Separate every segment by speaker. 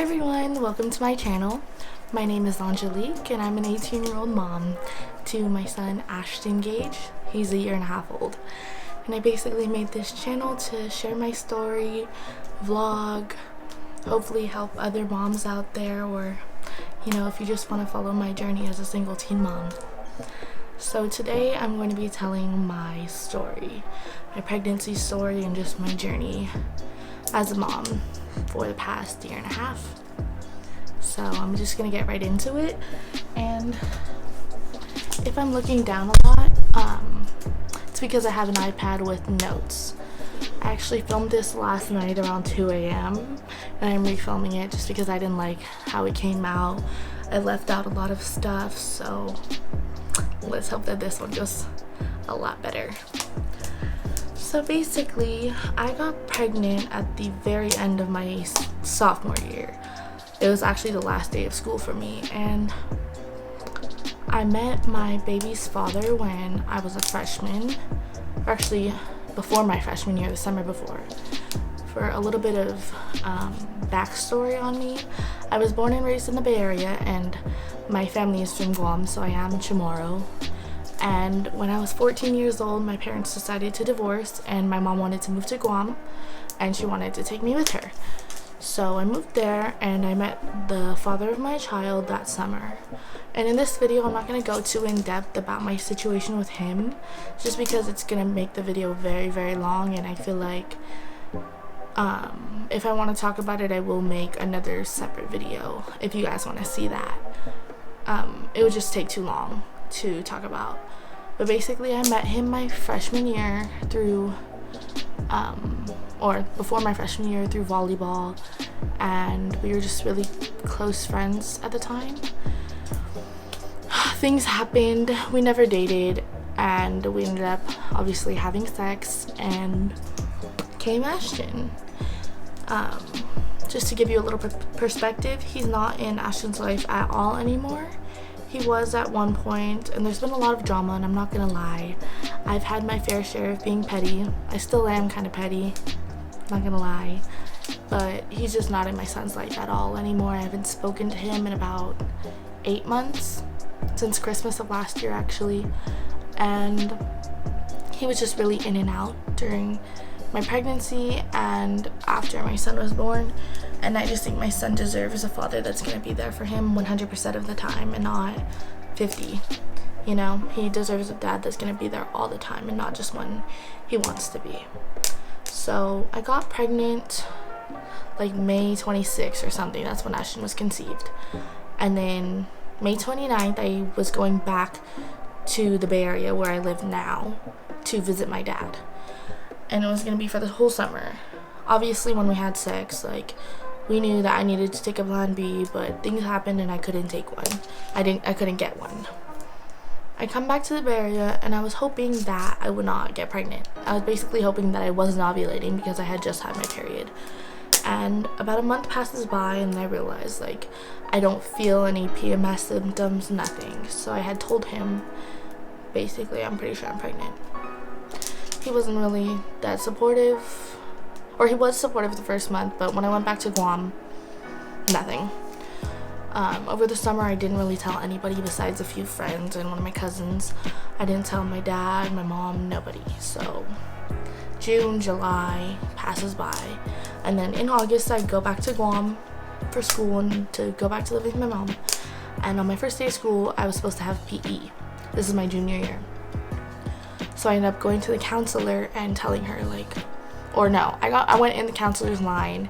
Speaker 1: Hi everyone, welcome to my channel. My name is Angelique and I'm an 18-year-old mom to my son Ashton Gage. He's a year and a half old. And I basically made this channel to share my story, vlog, hopefully help other moms out there, or if you just want to follow my journey as a single teen mom. So today I'm going to be telling my story, my pregnancy story, and just my journey as a mom for the past year and a half. So I'm just gonna get right into it, and if I'm looking down a lot, it's because I have an iPad with notes. I actually filmed this last night around 2 a.m. and I'm refilming it just because I didn't like how it came out. I left out a lot of stuff, so let's hope that this one goes a lot better. So basically, I got pregnant at the very end of my sophomore year. It was actually the last day of school for me, and I met my baby's father when I was a freshman, or actually before my freshman year, the summer before. For a little bit of backstory on me, I was born and raised in the Bay Area, and my family is from Guam, so I am Chamorro. And when I was 14 years old, my parents decided to divorce, and my mom wanted to move to Guam, and she wanted to take me with her. So I moved there, and I met the father of my child that summer. And in this video, I'm not going to go too in depth about my situation with him, just because it's going to make the video very, very long, and I feel like if I want to talk about it, I will make another separate video if you guys want to see that. It would just take too long to talk about. But basically, I met him my freshman year through or before my freshman year through volleyball, and we were just really close friends at the time. Things happened, we never dated, and we ended up obviously having sex, and came Ashton. Just to give you a little perspective, he's not in Ashton's life at all anymore. He was at one point, and there's been a lot of drama, and I'm not gonna lie, I've had my fair share of being petty. I still am kind of petty, not gonna lie, but he's just not in my son's life at all anymore. I haven't spoken to him in about 8 months, since Christmas of last year actually, and he was just really in and out during my pregnancy and after my son was born. And I just think my son deserves a father that's going to be there for him 100% of the time, and not 50. He deserves a dad that's going to be there all the time, and not just when he wants to be. So I got pregnant like May 26th or something. That's when Ashton was conceived. And then May 29th, I was going back to the Bay Area where I live now to visit my dad. And it was going to be for the whole summer. Obviously, when we had sex, we knew that I needed to take a plan B, but things happened and I couldn't take one. I couldn't get one. I come back to the Bay Area, and I was hoping that I would not get pregnant. I was basically hoping that I wasn't ovulating because I had just had my period. And about a month passes by, and I realized I don't feel any PMS symptoms, nothing. So I had told him, basically, I'm pretty sure I'm pregnant. He wasn't really that supportive, or he was supportive the first month, but when I went back to Guam, nothing. Over the summer, I didn't really tell anybody besides a few friends and one of my cousins. I didn't tell my dad, my mom, nobody. So June, July passes by, and then in August, I go back to Guam for school and to go back to live with my mom. And on my first day of school, I was supposed to have PE. This is my junior year. So I ended up going to the counselor and telling her I went in the counselor's line,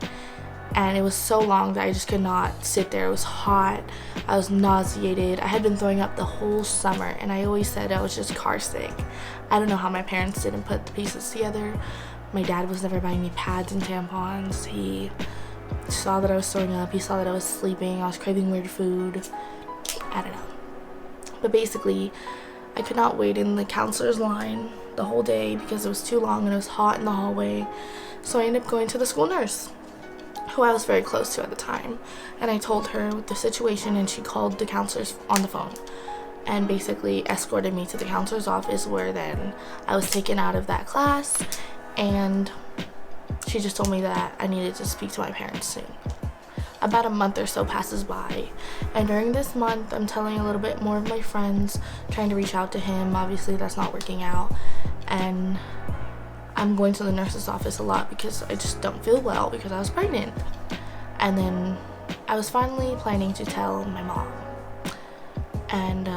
Speaker 1: and it was so long that I just could not sit there. It was hot, I was nauseated, I had been throwing up the whole summer, and I always said I was just car sick. I don't know how my parents didn't put the pieces together. My dad was never buying me pads and tampons. He saw that I was throwing up, he saw that I was sleeping, I was craving weird food. I don't know. But basically, I could not wait in the counselor's line the whole day because it was too long and it was hot in the hallway. So I ended up going to the school nurse, who I was very close to at the time, and I told her the situation, and she called the counselors on the phone and basically escorted me to the counselor's office, where then I was taken out of that class, and she just told me that I needed to speak to my parents soon. about a month or so passes by, and during this month I'm telling a little bit more of my friends, trying to reach out to him. Obviously that's not working out, and I'm going to the nurse's office a lot because I just don't feel well because I was pregnant. And then I was finally planning to tell my mom, and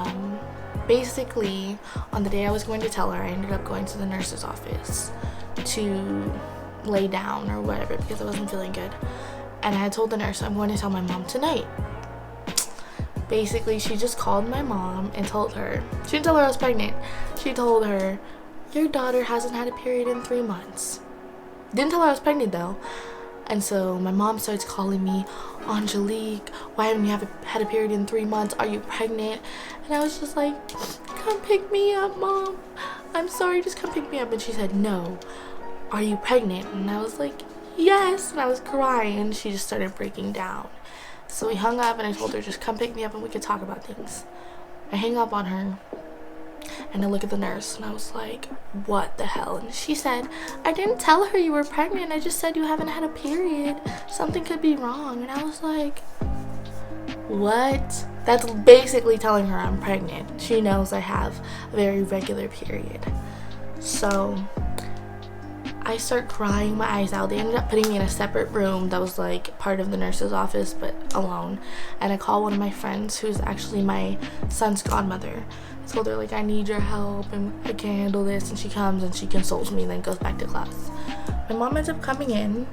Speaker 1: basically on the day I was going to tell her, I ended up going to the nurse's office to lay down or whatever because I wasn't feeling good. And I had told the nurse, I'm going to tell my mom tonight. Basically, she just called my mom and told her, she didn't tell her I was pregnant. She told her, your daughter hasn't had a period in 3 months. Didn't tell her I was pregnant though. And so my mom starts calling me, Angelique, why haven't you had a period in 3 months? Are you pregnant? And I was just like, come pick me up, Mom. I'm sorry, just come pick me up. And she said, no. Are you pregnant? And I was like, yes. And I was crying, and she just started breaking down. So we hung up, and I told her, just come pick me up and we could talk about things. I hang up on her, and I look at the nurse, and I was like, what the hell? And she said, I didn't tell her you were pregnant. I just said you haven't had a period. Something could be wrong. And I was like, what? That's basically telling her I'm pregnant. She knows I have a very regular period. So I start crying my eyes out. They ended up putting me in a separate room that was like part of the nurse's office but alone. And I called one of my friends who's actually my son's godmother. I told her, like, I need your help and I can't handle this. And she comes and she consoles me and then goes back to class. My mom ends up coming in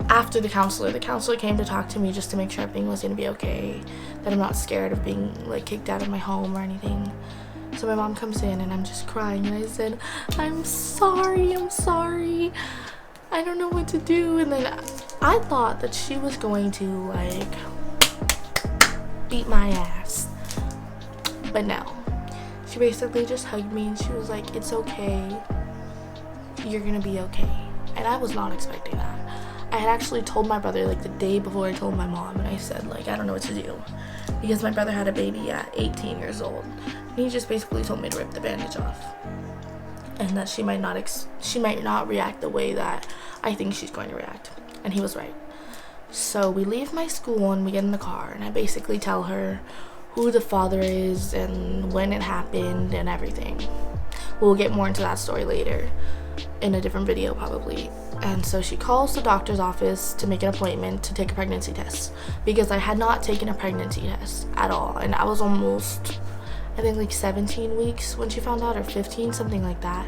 Speaker 1: after the counselor. The counselor came to talk to me just to make sure everything was going to be okay, that I'm not scared of being like kicked out of my home or anything. So my mom comes in and I'm just crying, and I said, I'm sorry, I don't know what to do. And then I thought that she was going to like beat my ass, but no. She basically just hugged me and she was like, it's okay, you're gonna be okay. And I was not expecting that. I had actually told my brother like the day before I told my mom, and I said, like, I don't know what to do, because my brother had a baby at 18 years old. And he just basically told me to rip the bandage off, and that she might not react the way that I think she's going to react. And he was right. So we leave my school and we get in the car, and I basically tell her who the father is and when it happened and everything. We'll get more into that story later in a different video probably. And so she calls the doctor's office to make an appointment to take a pregnancy test, because I had not taken a pregnancy test at all, and I was almost, I think, like 17 weeks when she found out, or 15, something like that.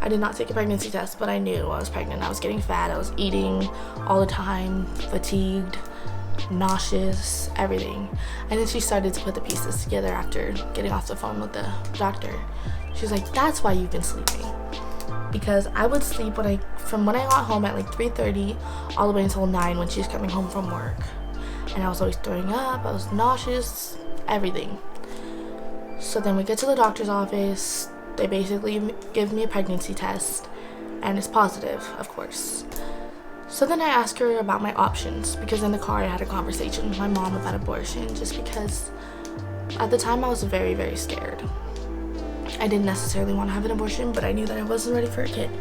Speaker 1: I did not take a pregnancy test, but I knew I was pregnant. I was getting fat, I was eating all the time, fatigued, nauseous, everything. And then she started to put the pieces together after getting off the phone with the doctor. She's like, that's why you've been sleeping. Because I would sleep from when I got home at like 3:30 all the way until 9 when she's coming home from work. And I was always throwing up, I was nauseous, everything. So then we get to the doctor's office. They basically give me a pregnancy test, and it's positive, of course. So then I asked her about my options, because in the car I had a conversation with my mom about abortion, just because at the time I was very, very scared. I didn't necessarily want to have an abortion, but I knew that I wasn't ready for a kid.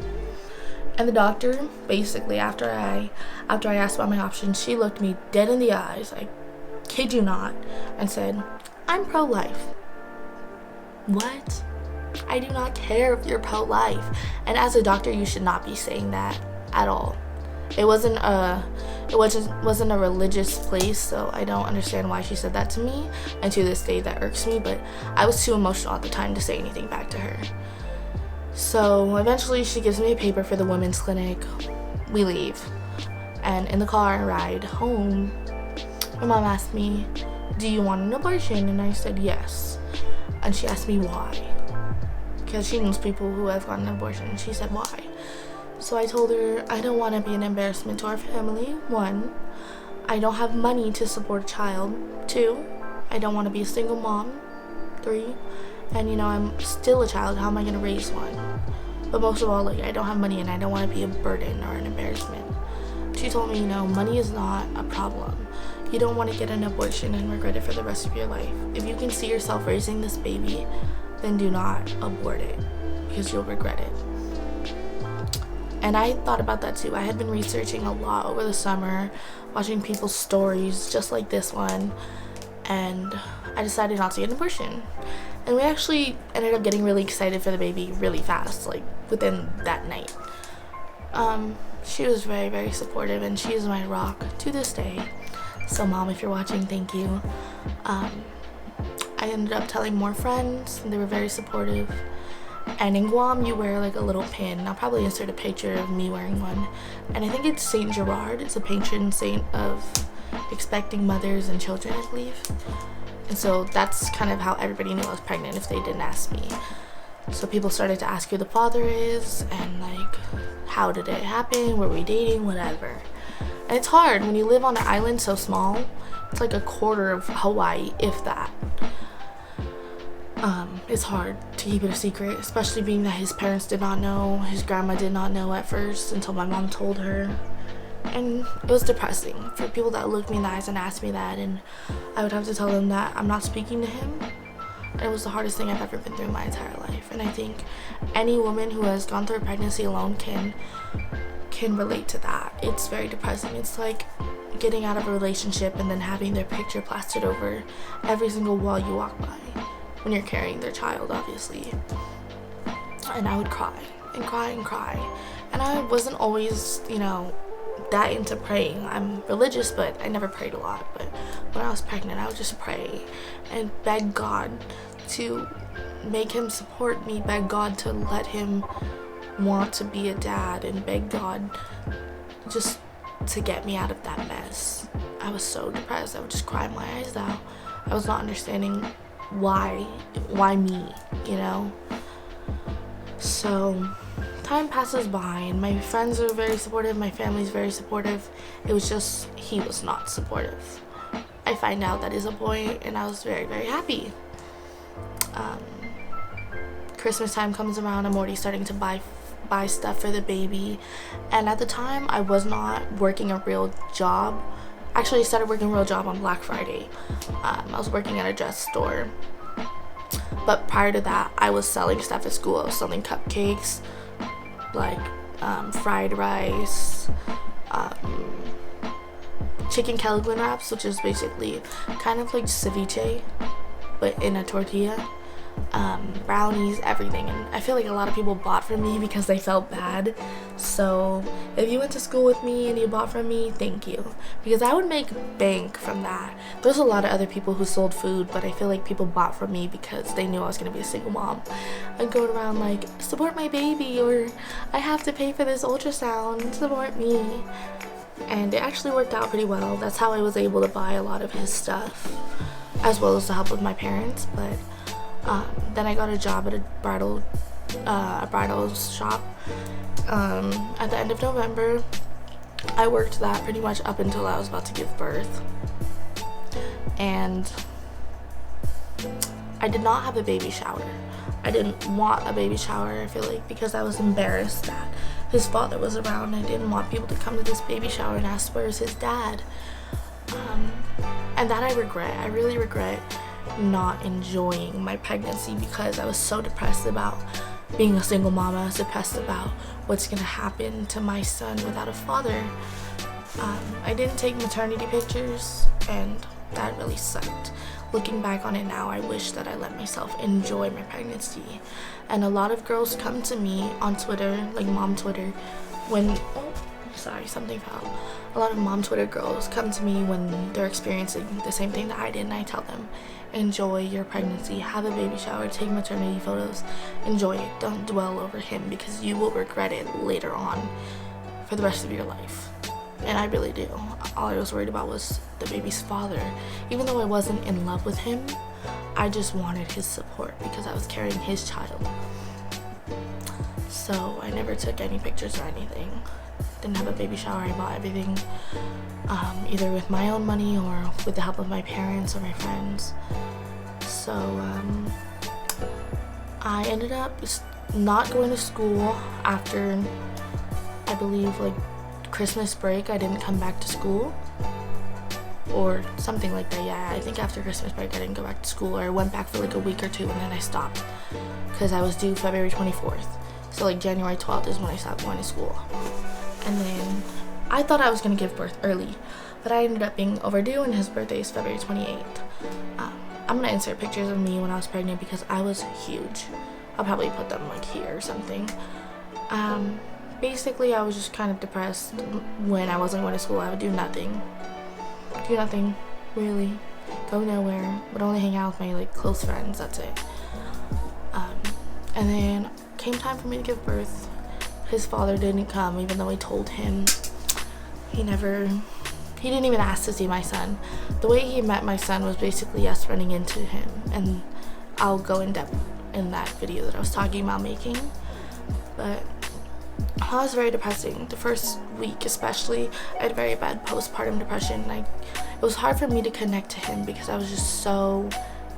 Speaker 1: And the doctor, basically, after I asked about my options, she looked me dead in the eyes, I kid you not, and said, I'm pro-life. What? I do not care if you're pro-life. And as a doctor, you should not be saying that at all. It wasn't a religious place, so I don't understand why she said that to me, and to this day that irks me, but I was too emotional at the time to say anything back to her. So eventually she gives me a paper for the women's clinic. We leave, and in the car ride home, my mom asked me, do you want an abortion? And I said yes. And she asked me why, because she knows people who have gotten an abortion, and she said why. So I told her, I don't want to be an embarrassment to our family. 1, I don't have money to support a child. 2, I don't want to be a single mom. 3, and I'm still a child. How am I going to raise one? But most of all, like, I don't have money, and I don't want to be a burden or an embarrassment. She told me, money is not a problem. You don't want to get an abortion and regret it for the rest of your life. If you can see yourself raising this baby, then do not abort it, because you'll regret it. And I thought about that too. I had been researching a lot over the summer, watching people's stories just like this one, and I decided not to get an abortion. And we actually ended up getting really excited for the baby really fast, like within that night. She was very, very supportive, and she is my rock to this day. So Mom, if you're watching, thank you. I ended up telling more friends, and they were very supportive. And in Guam, you wear like a little pin. I'll probably insert a picture of me wearing one. And I think it's Saint Gerard. It's a patron saint of expecting mothers and children, I believe. And so that's kind of how everybody knew I was pregnant if they didn't ask me. So people started to ask who the father is, and like, how did it happen? Were we dating? Whatever. And it's hard when you live on an island so small. It's like a quarter of Hawaii, if that. It's hard to keep it a secret, especially being that his parents did not know, his grandma did not know at first until my mom told her. And it was depressing for people that looked me in the eyes and asked me that, and I would have to tell them that I'm not speaking to him. And it was the hardest thing I've ever been through in my entire life. And I think any woman who has gone through a pregnancy alone can relate to that. It's very depressing. It's like getting out of a relationship and then having their picture plastered over every single wall you walk by when you're carrying their child, obviously. And I would cry and cry and cry. And I wasn't always, that into praying. I'm religious, but I never prayed a lot. But when I was pregnant, I would just pray and beg God to make him support me, beg God to let him want to be a dad, and beg God just to get me out of that mess. I was so depressed. I would just cry my eyes out. I was not understanding why me, So time passes by, and my friends are very supportive, my family's very supportive. It was just he was not supportive. I find out that is a boy, and I was very, very happy. Christmas time comes around. I'm already starting to buy stuff for the baby, and at the time I was not working a real job. Actually, I started working a real job on Black Friday. I was working at a dress store, but prior to that I was selling stuff at school. I was selling cupcakes, like fried rice, chicken Kellogg's wraps, which is basically kind of like ceviche but in a tortilla, brownies, everything. And I feel like a lot of people bought from me because they felt bad. So if you went to school with me and you bought from me, thank you, because I would make bank from that. There's a lot of other people who sold food, but I feel like people bought from me because they knew I was going to be a single mom. I'd go around like, support my baby, or I have to pay for this ultrasound, support me. And it actually worked out pretty well. That's how I was able to buy a lot of his stuff, as well as the help of my parents. But then I got a job at a bridal shop at the end of November. I worked that pretty much up until I was about to give birth, and I did not have a baby shower. I didn't want a baby shower, I feel like, because I was embarrassed that his father was around. I didn't want people to come to this baby shower and ask where's his dad. And that I regret. I really regret not enjoying my pregnancy because I was so depressed about being a single mom. I was depressed about what's gonna happen to my son without a father. I didn't take maternity pictures, and that really sucked. Looking back on it now, I wish that I let myself enjoy my pregnancy. And a lot of girls come to me on Twitter, like mom Twitter, when something fell. A lot of mom Twitter girls come to me when they're experiencing the same thing that I did, and I tell them, enjoy your pregnancy, have a baby shower, take maternity photos, enjoy it. Don't dwell over him, because you will regret it later on for the rest of your life. And I really do. All I was worried about was the baby's father. Even though I wasn't in love with him, I just wanted his support because I was carrying his child. So I never took any pictures or anything. Didn't have a baby shower. I bought everything either with my own money or with the help of my parents or my friends. So I ended up not going to school after, I believe, like Christmas break. I didn't come back to school or something like that. Yeah, I think after Christmas break I didn't go back to school, or I went back for like a week or two and then I stopped because I was due February 24th. So like January 12th is when I stopped going to school. And then I thought I was gonna give birth early, but I ended up being overdue, and his birthday is February 28th. I'm gonna insert pictures of me when I was pregnant because I was huge. I'll probably put them like here or something. Basically I was just kind of depressed when I wasn't going to school. I would do nothing really, go nowhere, would only hang out with my like close friends, that's it. And then came time for me to give birth. His father didn't come, even though I told him. He didn't even ask to see my son. The way he met my son was basically us running into him, and I'll go in depth in that video that I was talking about making. But that was very depressing. The first week especially, I had very bad postpartum depression. It was hard for me to connect to him because I was just so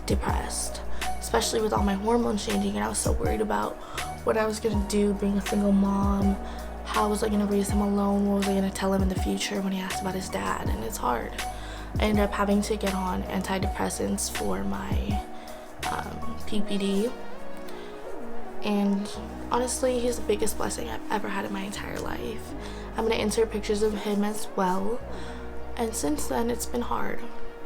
Speaker 1: depressed, especially with all my hormones changing, and I was so worried about what I was gonna do being a single mom. How was I gonna raise him alone? What was I gonna tell him in the future when he asked about his dad? And it's hard. I ended up having to get on antidepressants for my PPD. And honestly, he's the biggest blessing I've ever had in my entire life. I'm gonna insert pictures of him as well. And since then, it's been hard.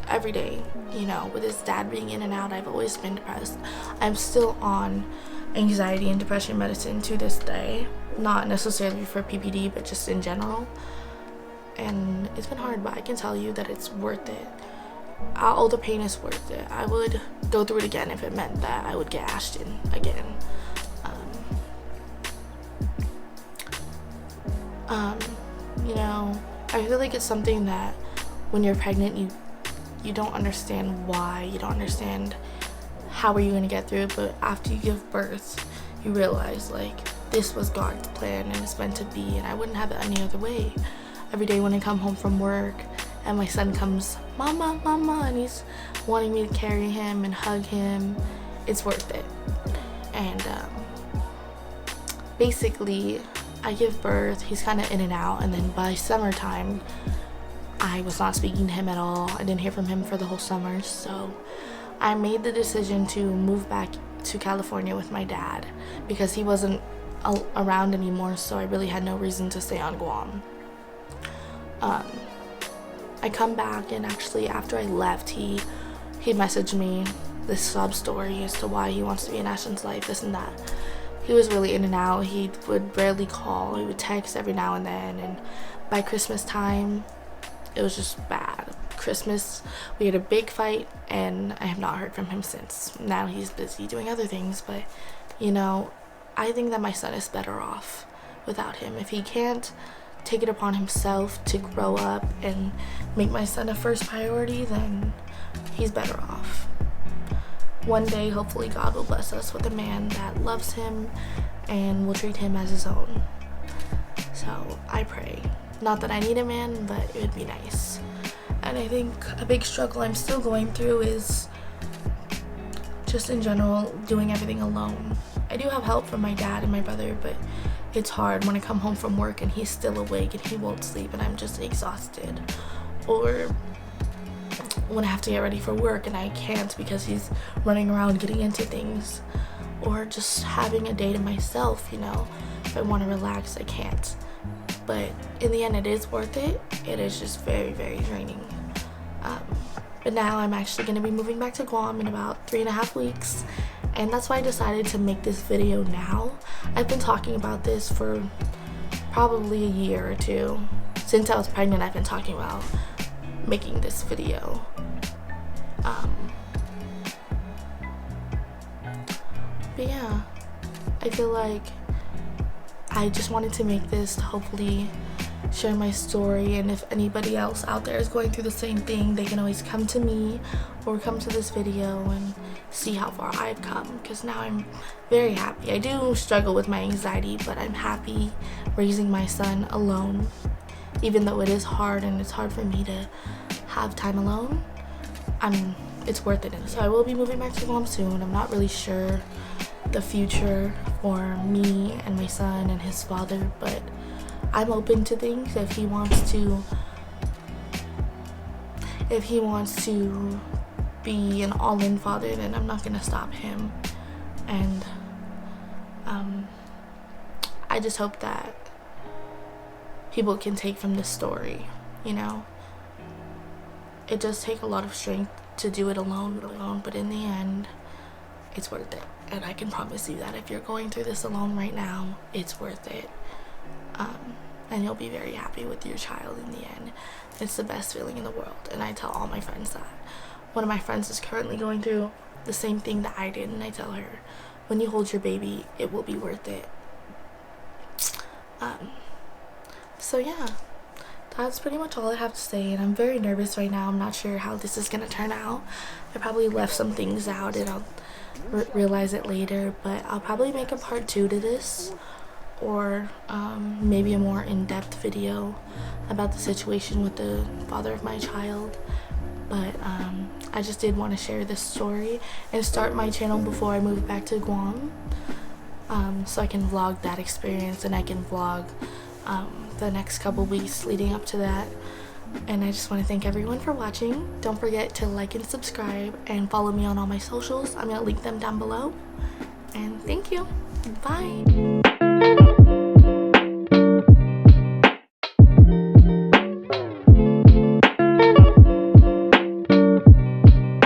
Speaker 1: Every day, you know, with his dad being in and out, I've always been depressed. I'm still on anxiety and depression medicine to this day. Not necessarily for PPD, but just in general. And it's been hard, but I can tell you that it's worth it. All the pain is worth it. I would go through it again if it meant that I would get Ashton again. You know, I feel like it's something that when you're pregnant, you don't understand why, you don't understand how are you going to get through it, but after you give birth, you realize like this was God's plan and it's meant to be, and I wouldn't have it any other way. Every day when I come home from work and my son comes, mama, mama, and he's wanting me to carry him and hug him, it's worth it. And basically I give birth, he's kind of in and out, and then by summertime I was not speaking to him at all. I didn't hear from him for the whole summer, so I made the decision to move back to California with my dad because he wasn't around anymore, so I really had no reason to stay on Guam. I come back, and actually after I left, he messaged me this sub story as to why he wants to be in Ashton's life, this and that. He was really in and out. He would rarely call. He would text every now and then, and by Christmas time it was just bad. Christmas, we had a big fight, and I have not heard from him since. Now he's busy doing other things, but you know, I think that my son is better off without him. If he can't take it upon himself to grow up and make my son a first priority, then he's better off. One day, hopefully, God will bless us with a man that loves him and will treat him as his own. So I pray. Not that I need a man, but it would be nice. And I think a big struggle I'm still going through is just in general doing everything alone. I do have help from my dad and my brother, but it's hard when I come home from work and he's still awake and he won't sleep and I'm just exhausted. Or when I have to get ready for work and I can't because he's running around getting into things. Or just having a day to myself, you know. If I want to relax, I can't. But in the end, it is worth it. It is just very, very draining. But now I'm actually going to be moving back to Guam in about 3.5 weeks. And that's why I decided to make this video now. I've been talking about this for probably a year or two. Since I was pregnant, I've been talking about making this video. But yeah, I feel like I just wanted to make this to hopefully share my story, and if anybody else out there is going through the same thing, they can always come to me or come to this video and see how far I've come, because now I'm very happy. I do struggle with my anxiety, but I'm happy raising my son alone, even though it is hard and it's hard for me to have time alone. It's worth it. So I will be moving back to Guam soon. I'm not really sure the future for me and my son and his father, but I'm open to things. If he wants to be an all-in father, then I'm not gonna stop him. And I just hope that people can take from this story, you know. It does take a lot of strength to do it alone, but in the end, it's worth it. And I can promise you that if you're going through this alone right now, it's worth it. And you'll be very happy with your child in the end. It's the best feeling in the world, and I tell all my friends that. One of my friends is currently going through the same thing that I did, and I tell her, when you hold your baby, it will be worth it. So yeah, that's pretty much all I have to say, and I'm very nervous right now. I'm not sure how this is gonna turn out. I probably left some things out, and I'll realize it later, but I'll probably make a part 2 to this, or maybe a more in-depth video about the situation with the father of my child. But I just did want to share this story and start my channel before I move back to Guam, so I can vlog that experience, and I can vlog the next couple weeks leading up to that. And I just want to thank everyone for watching. Don't forget to like and subscribe and follow me on all my socials. I'm going to link them down below. And thank you. Bye.